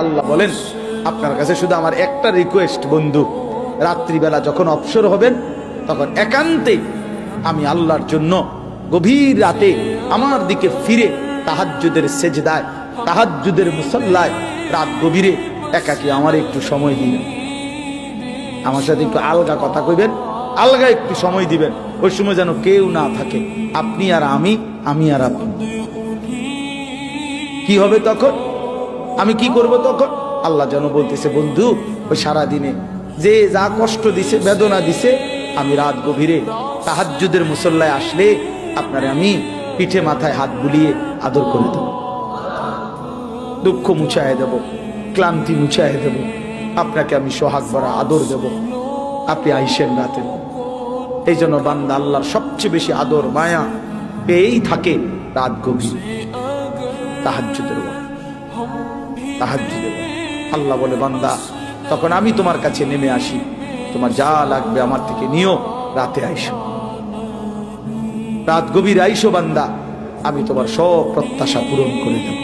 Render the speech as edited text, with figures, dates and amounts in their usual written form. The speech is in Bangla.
আল্লাহ বলেন, আপনার কাছে শুধু আমার একটা রিকোয়েস্ট বন্ধু, রাত্রিবেলা যখন অবসর হবেন তখন একান্তে আমি আল্লাহর জন্য গভীর রাতে আমার দিকে ফিরে তাহাজ্জুদের সেজদায়, তাহাজ্জুদের মুসাল্লায় রাত গভীরে একাকী আমার একটু সময় দিবেন, আমার সাথে একটু আলগা কথা কইবেন, আলগা একটু সময় দিবেন। ওই সময় যেন কেউ না থাকে, আপনি আর আমি, আমি আর আপনি। কি হবে তখন? আমি কি করব তখন? আল্লাহ যেন বলতেছে, বন্ধু ওই সারাদিনে যে যা কষ্ট দিছে, বেদনা দিছে, আমি রাত গভীরে তাহাজ্জুদের মুসল্লায় আসলে আপনারে আমি পিঠে মাথায় হাত বুলিয়ে আদর করে দেব, দুঃখ মুছায় দেব, ক্লান্তি মুছায় দেব, আপনাকে আমি সোহাগ ভরা আদর দেব, আপনি আইসেন রাতে। এই জন্য বান্দা আল্লাহর সবচেয়ে বেশি আদর মায়া পেয়েই থাকে রাত গভীর তাহাজ্জুদের ওয়াক্ত, তাহাজ্জুদের ওয়াক্ত। আল্লাহ বলে, বান্দা তখন আমি তোমার কাছে নেমে আসি, তোমার যা লাগবে আমার থেকে নিও, রাতে আইসো, রাত গভীর আইসো বান্দা, আমি তোমার সব প্রত্যাশা পূরণ করে দেব।